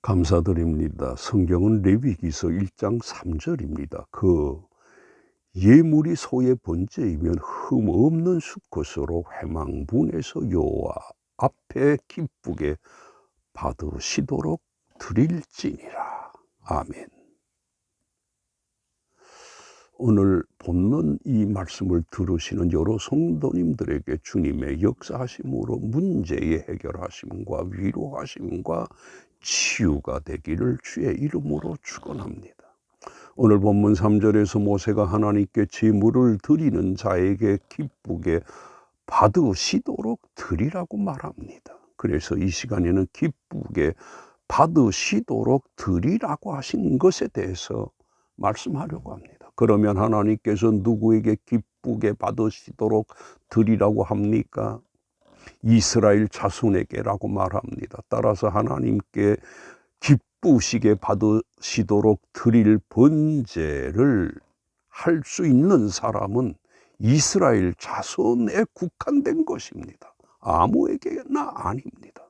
감사드립니다. 성경은 레위기서 1장 3절입니다. 그 예물이 소의 번제이면 흠 없는 수컷으로 회망분에서 여호와 앞에 기쁘게 받으시도록 드릴지니라. 아멘. 오늘 본문 이 말씀을 들으시는 여러 성도님들에게 주님의 역사하심으로 문제의 해결하심과 위로하심과 치유가 되기를 주의 이름으로 축원합니다. 오늘 본문 3절에서 모세가 하나님께 제물을 드리는 자에게 기쁘게 받으시도록 드리라고 말합니다. 그래서 이 시간에는 기쁘게 받으시도록 드리라고 하신 것에 대해서 말씀하려고 합니다. 그러면 하나님께서 누구에게 기쁘게 받으시도록 드리라고 합니까? 이스라엘 자손에게라고 말합니다. 따라서 하나님께 기쁘시게 받으시도록 드릴 번제를 할 수 있는 사람은 이스라엘 자손에 국한된 것입니다. 아무에게나 아닙니다.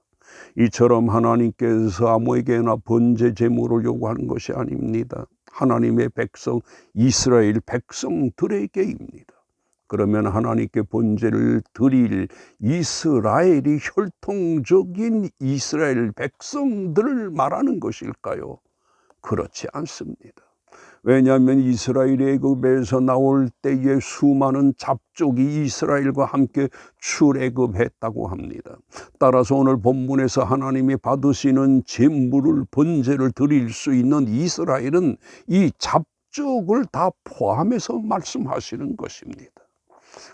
이처럼 하나님께서 아무에게나 번제 제물을 요구하는 것이 아닙니다. 하나님의 백성, 이스라엘 백성들에게입니다. 그러면 하나님께 번제를 드릴 이스라엘이 혈통적인 이스라엘 백성들을 말하는 것일까요? 그렇지 않습니다. 왜냐하면 이스라엘이 애굽에서 나올 때에 수많은 잡족이 이스라엘과 함께 출애굽했다고 합니다. 따라서 오늘 본문에서 하나님이 받으시는 제물을 번제를 드릴 수 있는 이스라엘은 이 잡족을 다 포함해서 말씀하시는 것입니다.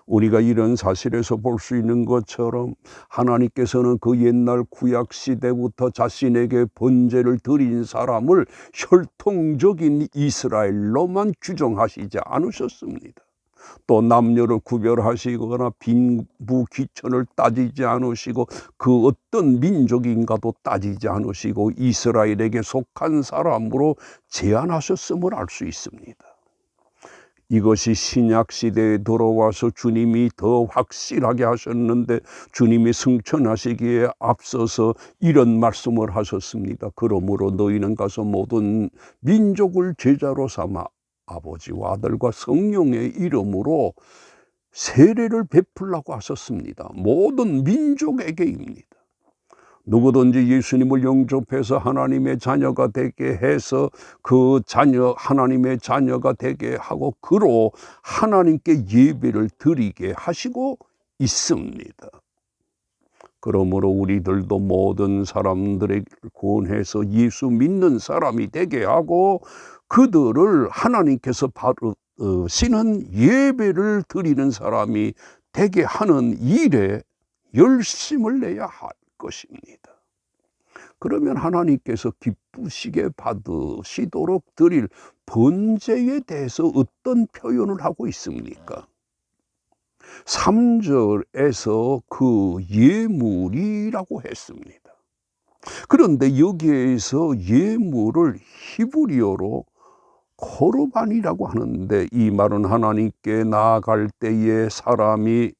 우리가 이런 사실에서 볼 수 있는 것처럼 하나님께서는 그 옛날 구약 시대부터 자신에게 번제를 드린 사람을 혈통적인 이스라엘로만 규정하시지 않으셨습니다. 또 남녀를 구별하시거나 빈부 귀천을 따지지 않으시고 그 어떤 민족인가도 따지지 않으시고 이스라엘에게 속한 사람으로 제한하셨음을 알 수 있습니다. 이것이 신약 시대에 들어와서 주님이 더 확실하게 하셨는데 주님이 승천하시기에 앞서서 이런 말씀을 하셨습니다. 그러므로 너희는 가서 모든 민족을 제자로 삼아 아버지와 아들과 성령의 이름으로 세례를 베풀라고 하셨습니다. 모든 민족에게입니다. 누구든지 예수님을 영접해서 하나님의 자녀가 되게 해서 그 자녀 하나님의 자녀가 되게 하고 그로 하나님께 예배를 드리게 하시고 있습니다. 그러므로 우리들도 모든 사람들을 구원해서 예수 믿는 사람이 되게 하고 그들을 하나님께서 받으시는 예배를 드리는 사람이 되게 하는 일에 열심을 내야 할 것입니다. 그러면 하나님께서 기쁘시게 받으시도록 드릴 번제에 대해서 어떤 표현을 하고 있습니까? 3절에서 그 예물이라고 했습니다. 그런데 여기에서 예물을 히브리어로 코르반이라고 하는데 이 말은 하나님께 나아갈 때에 사람이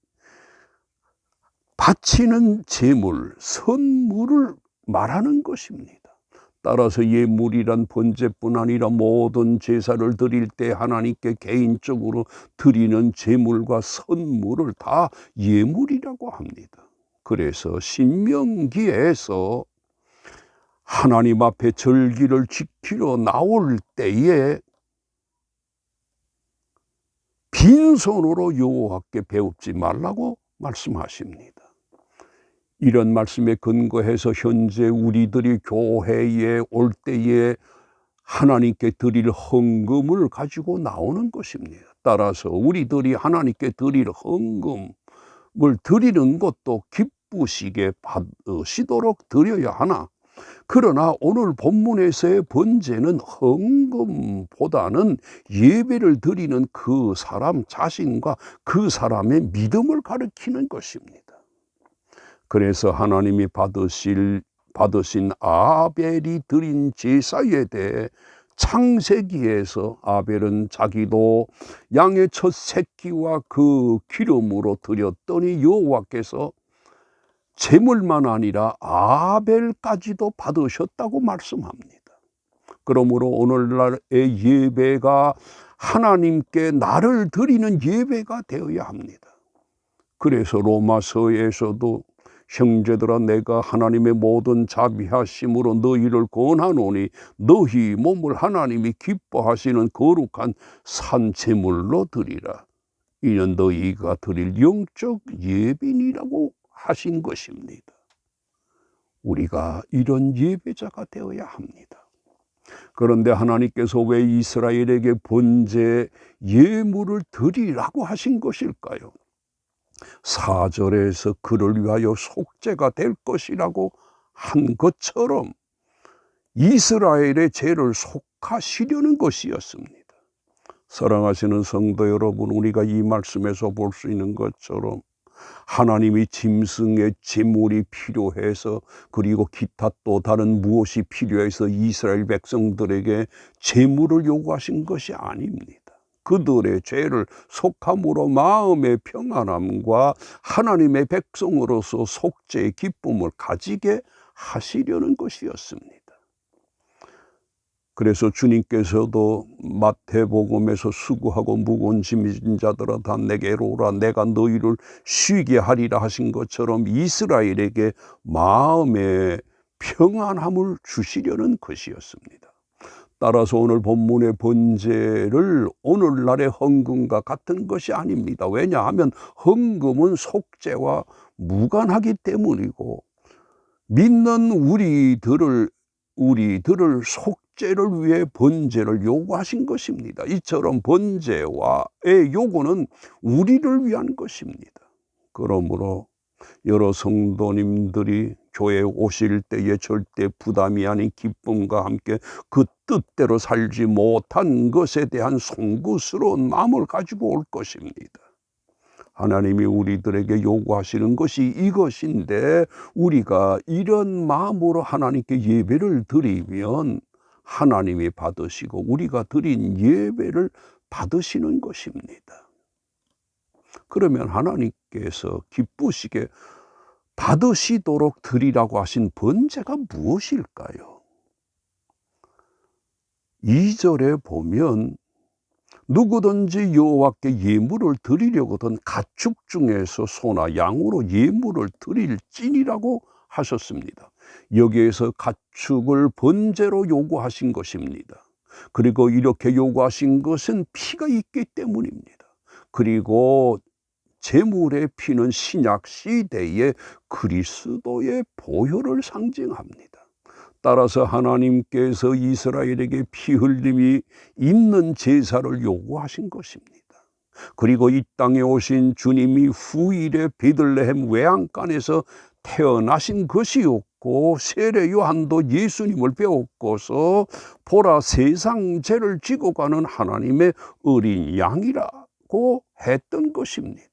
바치는 제물, 선물을 말하는 것입니다. 따라서 예물이란 번제뿐 아니라 모든 제사를 드릴 때 하나님께 개인적으로 드리는 제물과 선물을 다 예물이라고 합니다. 그래서 신명기에서 하나님 앞에 절기를 지키러 나올 때에 빈손으로 여호와께 배웁지 말라고 말씀하십니다. 이런 말씀에 근거해서 현재 우리들이 교회에 올 때에 하나님께 드릴 헌금을 가지고 나오는 것입니다. 따라서 우리들이 하나님께 드릴 헌금을 드리는 것도 기쁘시게 받으시도록 드려야 하나, 그러나 오늘 본문에서의 번제는 헌금보다는 예배를 드리는 그 사람 자신과 그 사람의 믿음을 가리키는 것입니다. 그래서 하나님이 받으신 아벨이 드린 제사에 대해 창세기에서 아벨은 자기도 양의 첫 새끼와 그 기름으로 드렸더니 여호와께서 제물만 아니라 아벨까지도 받으셨다고 말씀합니다. 그러므로 오늘날의 예배가 하나님께 나를 드리는 예배가 되어야 합니다. 그래서 로마서에서도 형제들아 내가 하나님의 모든 자비하심으로 너희를 권하노니 너희 몸을 하나님이 기뻐하시는 거룩한 산 제물로 드리라. 이는 너희가 드릴 영적 예배니라고 하신 것입니다. 우리가 이런 예배자가 되어야 합니다. 그런데 하나님께서 왜 이스라엘에게 번제 예물을 드리라고 하신 것일까요? 4절에서 그를 위하여 속죄가 될 것이라고 한 것처럼 이스라엘의 죄를 속하시려는 것이었습니다. 사랑하시는 성도 여러분, 우리가 이 말씀에서 볼 수 있는 것처럼 하나님이 짐승의 제물이 필요해서, 그리고 기타 또 다른 무엇이 필요해서 이스라엘 백성들에게 제물을 요구하신 것이 아닙니다. 그들의 죄를 속함으로 마음의 평안함과 하나님의 백성으로서 속죄의 기쁨을 가지게 하시려는 것이었습니다. 그래서 주님께서도 마태복음에서 수고하고 무거운 짐진 자들아 다 내게로 오라 내가 너희를 쉬게 하리라 하신 것처럼 이스라엘에게 마음의 평안함을 주시려는 것이었습니다. 따라서 오늘 본문의 번제를 오늘날의 헌금과 같은 것이 아닙니다. 왜냐하면 헌금은 속죄와 무관하기 때문이고, 믿는 우리들을 속죄를 위해 번제를 요구하신 것입니다. 이처럼 번제와의 요구는 우리를 위한 것입니다. 그러므로 여러 성도님들이 교회에 오실 때에 절대 부담이 아닌 기쁨과 함께 그 뜻대로 살지 못한 것에 대한 송구스러운 마음을 가지고 올 것입니다. 하나님이 우리들에게 요구하시는 것이 이것인데, 우리가 이런 마음으로 하나님께 예배를 드리면 하나님이 받으시고 우리가 드린 예배를 받으시는 것입니다. 그러면 하나님께서 기쁘시게 받으시도록 드리라고 하신 번제가 무엇일까요? 2절에 보면 누구든지 여호와께 예물을 드리려거든 가축 중에서 소나 양으로 예물을 드릴지니라고 하셨습니다. 여기에서 가축을 번제로 요구하신 것입니다. 그리고 이렇게 요구하신 것은 피가 있기 때문입니다. 그리고 제물의 피는 신약 시대의 그리스도의 보혈을 상징합니다. 따라서 하나님께서 이스라엘에게 피 흘림이 있는 제사를 요구하신 것입니다. 그리고 이 땅에 오신 주님이 후일에 베들레헴 외양간에서 태어나신 것이었고, 세례 요한도 예수님을 배웠고서 보라 세상 죄를 지고 가는 하나님의 어린 양이라고 했던 것입니다.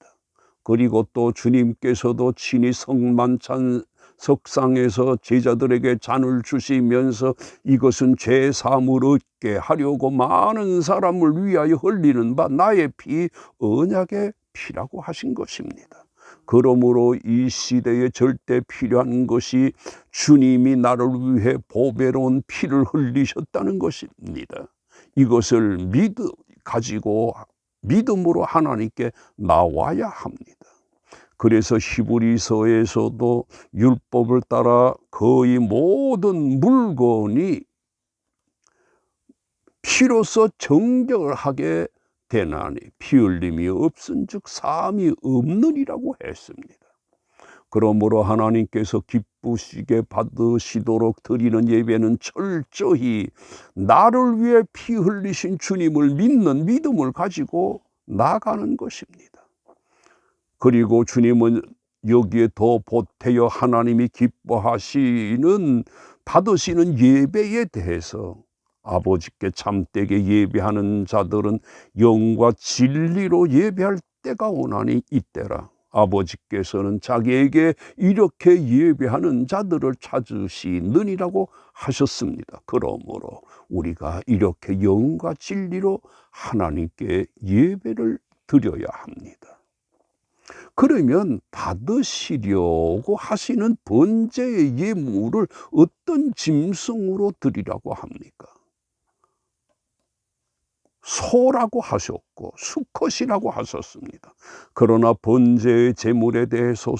그리고 또 주님께서도 친히 성만찬 석상에서 제자들에게 잔을 주시면서 이것은 죄 사함을 얻게 하려고 많은 사람을 위하여 흘리는 바 나의 피 언약의 피라고 하신 것입니다. 그러므로 이 시대에 절대 필요한 것이 주님이 나를 위해 보배로운 피를 흘리셨다는 것입니다. 이것을 가지고 믿음으로 하나님께 나와야 합니다. 그래서 히브리서에서도 율법을 따라 거의 모든 물건이 피로써 정결하게 되나니 피 흘림이 없은즉 사함이 없느니라고 했습니다. 그러므로 하나님께서 기쁘시게 받으시도록 드리는 예배는 철저히 나를 위해 피 흘리신 주님을 믿는 믿음을 가지고 나가는 것입니다. 그리고 주님은 여기에 더 보태어 하나님이 기뻐하시는 받으시는 예배에 대해서 아버지께 참되게 예배하는 자들은 영과 진리로 예배할 때가 오나니 이때라. 아버지께서는 자기에게 이렇게 예배하는 자들을 찾으시느니라고 하셨습니다. 그러므로 우리가 이렇게 영과 진리로 하나님께 예배를 드려야 합니다. 그러면 받으시려고 하시는 번제의 예물을 어떤 짐승으로 드리라고 합니까? 소라고 하셨고 수컷이라고 하셨습니다. 그러나 번제의 제물에 대해서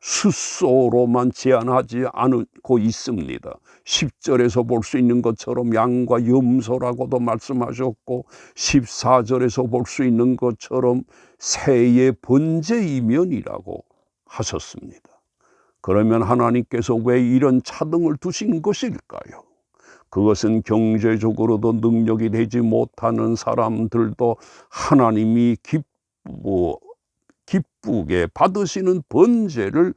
숫소로만 제한하지 않고 있습니다. 10절에서 볼 수 있는 것처럼 양과 염소라고도 말씀하셨고 14절에서 볼 수 있는 것처럼 새의 번제이면이라고 하셨습니다. 그러면 하나님께서 왜 이런 차등을 두신 것일까요? 그것은 경제적으로도 능력이 되지 못하는 사람들도 하나님이 기쁘게 받으시는 번제를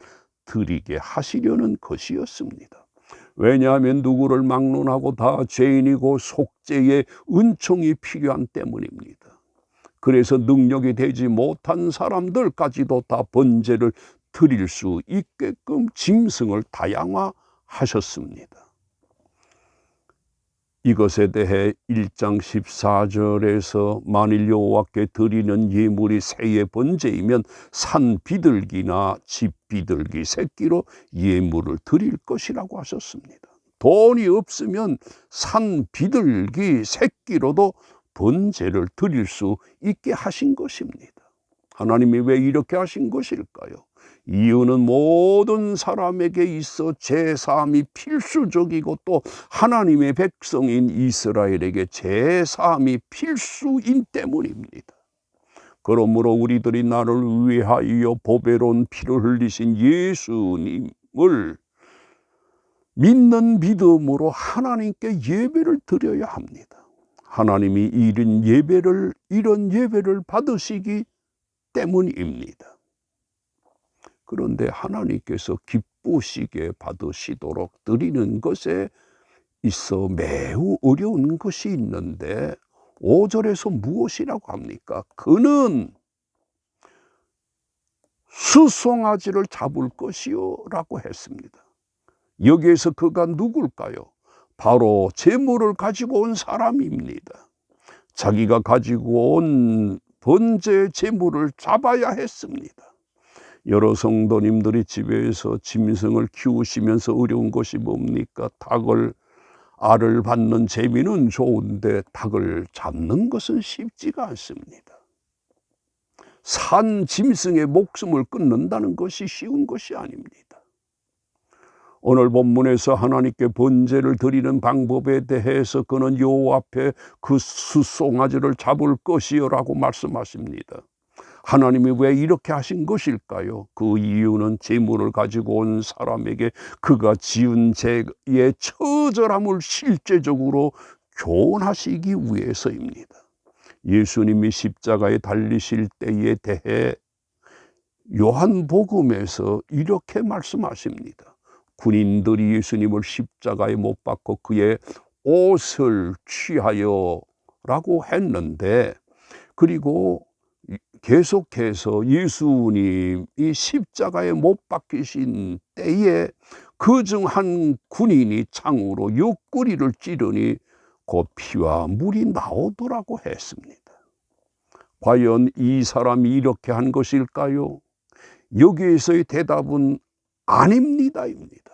드리게 하시려는 것이었습니다. 왜냐하면 누구를 막론하고 다 죄인이고 속죄의 은총이 필요한 때문입니다. 그래서 능력이 되지 못한 사람들까지도 다 번제를 드릴 수 있게끔 짐승을 다양화하셨습니다. 이것에 대해 1장 14절에서 만일 여호와께 드리는 예물이 새의 번제이면 산 비둘기나 집 비둘기 새끼로 예물을 드릴 것이라고 하셨습니다. 돈이 없으면 산 비둘기 새끼로도 번제를 드릴 수 있게 하신 것입니다. 하나님이 왜 이렇게 하신 것일까요? 이유는 모든 사람에게 있어 제사함이 필수적이고 또 하나님의 백성인 이스라엘에게 제사함이 필수인 때문입니다. 그러므로 우리들이 나를 위하여 보배로운 피를 흘리신 예수님을 믿는 믿음으로 하나님께 예배를 드려야 합니다. 하나님이 이런 예배를 받으시기 때문입니다. 그런데 하나님께서 기쁘시게 받으시도록 드리는 것에 있어 매우 어려운 것이 있는데 5절에서 무엇이라고 합니까? 그는 수송아지를 잡을 것이요 라고 했습니다. 여기에서 그가 누굴까요? 바로 제물을 가지고 온 사람입니다. 자기가 가지고 온 번제 제물을 잡아야 했습니다. 여러 성도님들이 집에서 짐승을 키우시면서 어려운 것이 뭡니까? 알을 받는 재미는 좋은데 닭을 잡는 것은 쉽지가 않습니다. 산 짐승의 목숨을 끊는다는 것이 쉬운 것이 아닙니다. 오늘 본문에서 하나님께 번제를 드리는 방법에 대해서 그는 여호와 앞에 그 수송아지를 잡을 것이요라고 말씀하십니다. 하나님이 왜 이렇게 하신 것일까요? 그 이유는 제물을 가지고 온 사람에게 그가 지은 죄의 처절함을 실제적으로 교훈하시기 위해서입니다. 예수님이 십자가에 달리실 때에 대해 요한복음에서 이렇게 말씀하십니다. 군인들이 예수님을 십자가에 못 박고 그의 옷을 취하여라고 했는데, 그리고 계속해서 예수님이 십자가에 못 박히신 때에 그중 한 군인이 창으로 옆구리를 찌르니 곧 피와 물이 나오더라고 했습니다. 과연 이 사람이 이렇게 한 것일까요? 여기에서의 대답은 아닙니다입니다.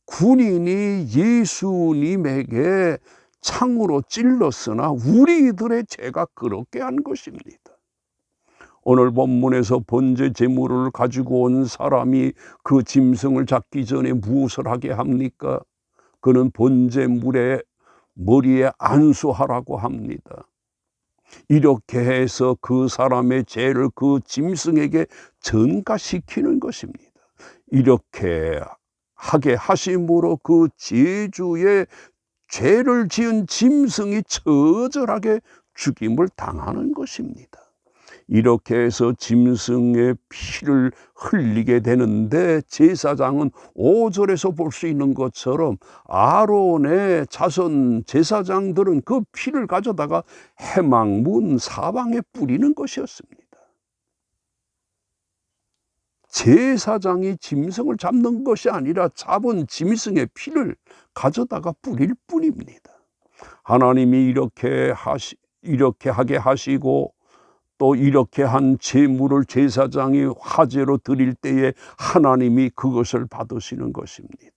군인이 예수님에게 창으로 찔렀으나 우리들의 죄가 그렇게 한 것입니다. 오늘 본문에서 번제 제물을 가지고 온 사람이 그 짐승을 잡기 전에 무엇을 하게 합니까? 그는 번제물에 머리에 안수하라고 합니다. 이렇게 해서 그 사람의 죄를 그 짐승에게 전가시키는 것입니다. 이렇게 하게 하심으로 그 제주의 죄를 지은 짐승이 처절하게 죽임을 당하는 것입니다. 이렇게 해서 짐승의 피를 흘리게 되는데, 제사장은 5절에서 볼 수 있는 것처럼 아론의 자손 제사장들은 그 피를 가져다가 해망문 사방에 뿌리는 것이었습니다. 제사장이 짐승을 잡는 것이 아니라 잡은 짐승의 피를 가져다가 뿌릴 뿐입니다. 하나님이 이렇게 이렇게 하게 하시고 또 이렇게 한 제물을 제사장이 화제로 드릴 때에 하나님이 그것을 받으시는 것입니다.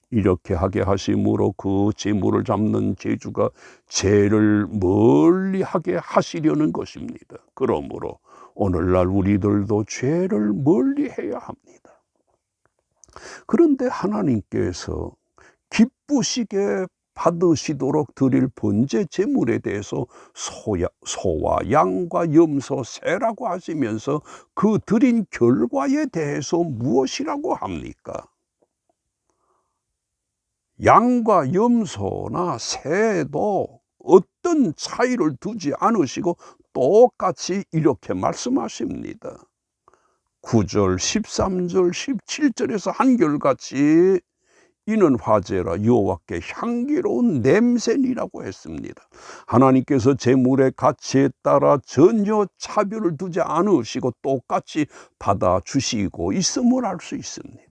이렇게 하게 하심으로 그 제물을 잡는 제주가 죄를 멀리 하게 하시려는 것입니다. 그러므로 오늘날 우리들도 죄를 멀리 해야 합니다. 그런데 하나님께서 기쁘시게 받으시도록 드릴 번제 제물에 대해서 소와 양과 염소, 새라고 하시면서 그 드린 결과에 대해서 무엇이라고 합니까? 양과 염소나 새도 어떤 차이를 두지 않으시고 똑같이 이렇게 말씀하십니다. 9절, 13절, 17절에서 한결같이 이는 화제라 여호와께 향기로운 냄새니라고 했습니다. 하나님께서 제물의 가치에 따라 전혀 차별을 두지 않으시고 똑같이 받아주시고 있음을 알 수 있습니다.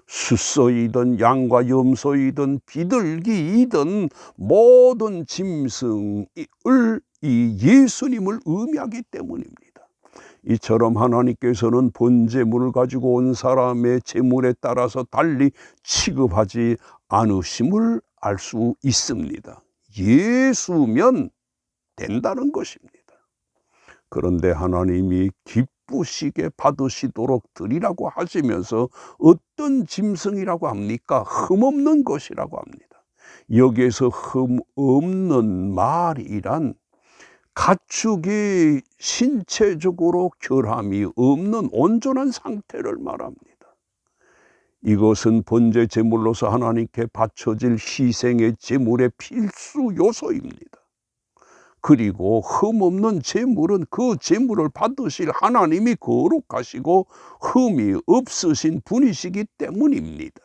숫소이든 양과 염소이든 비둘기이든 모든 짐승을 이 예수님을 의미하기 때문입니다. 이처럼 하나님께서는 번제물을 가지고 온 사람의 제물에 따라서 달리 취급하지 않으심을 알 수 있습니다. 예수면 된다는 것입니다. 그런데 하나님이 기쁘시게 받으시도록 드리라고 하시면서 어떤 짐승이라고 합니까? 흠없는 것이라고 합니다. 여기에서 흠없는 말이란 가축이 신체적으로 결함이 없는 온전한 상태를 말합니다. 이것은 번제 제물로서 하나님께 바쳐질 희생의 제물의 필수 요소입니다. 그리고 흠없는 제물은 그 제물을 받으실 하나님이 거룩하시고 흠이 없으신 분이시기 때문입니다.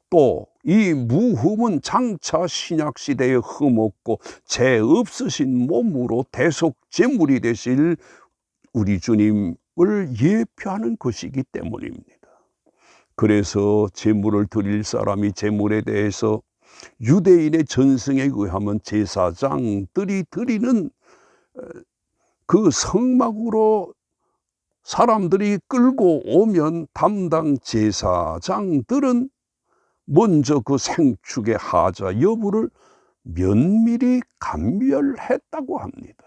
또 이 무흠은 장차 신약시대에 흠없고 죄 없으신 몸으로 대속 제물이 되실 우리 주님을 예표하는 것이기 때문입니다. 그래서 제물을 드릴 사람이 제물에 대해서 유대인의 전승에 의하면 제사장들이 드리는 그 성막으로 사람들이 끌고 오면 담당 제사장들은 먼저 그 생축의 하자 여부를 면밀히 감별했다고 합니다.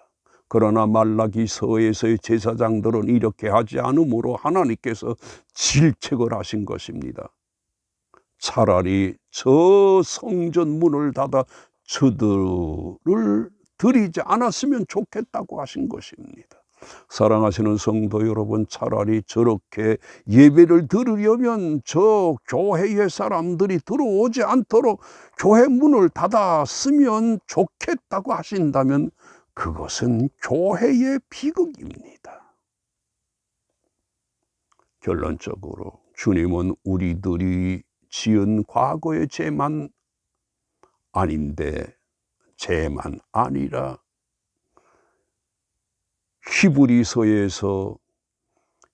그러나 말라기서에서의 제사장들은 이렇게 하지 않으므로 하나님께서 질책을 하신 것입니다. 차라리 저 성전 문을 닫아 저들을 드리지 않았으면 좋겠다고 하신 것입니다. 사랑하시는 성도 여러분, 차라리 저렇게 예배를 드리려면 저 교회의 사람들이 들어오지 않도록 교회 문을 닫았으면 좋겠다고 하신다면 그것은 교회의 비극입니다. 결론적으로 주님은 우리들이 지은 과거의 죄만 아닌데 죄만 아니라 히브리서에서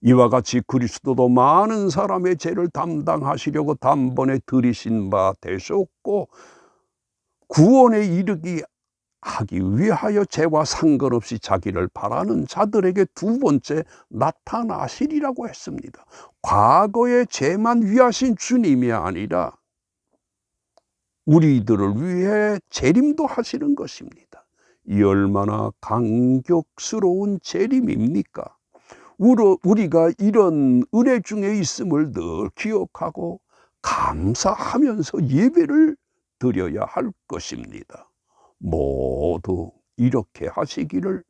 이와 같이 그리스도도 많은 사람의 죄를 담당하시려고 단번에 들이신 바 되셨고 구원에 이르기 하기 위하여 죄와 상관없이 자기를 바라는 자들에게 두 번째 나타나시리라고 했습니다. 과거의 죄만 위하신 주님이 아니라 우리들을 위해 재림도 하시는 것입니다. 이 얼마나 감격스러운 재림입니까? 우리가 이런 은혜 중에 있음을 늘 기억하고 감사하면서 예배를 드려야 할 것입니다. 모두 이렇게 하시기를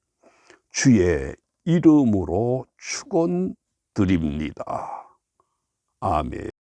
주의 이름으로 축원드립니다. 아멘.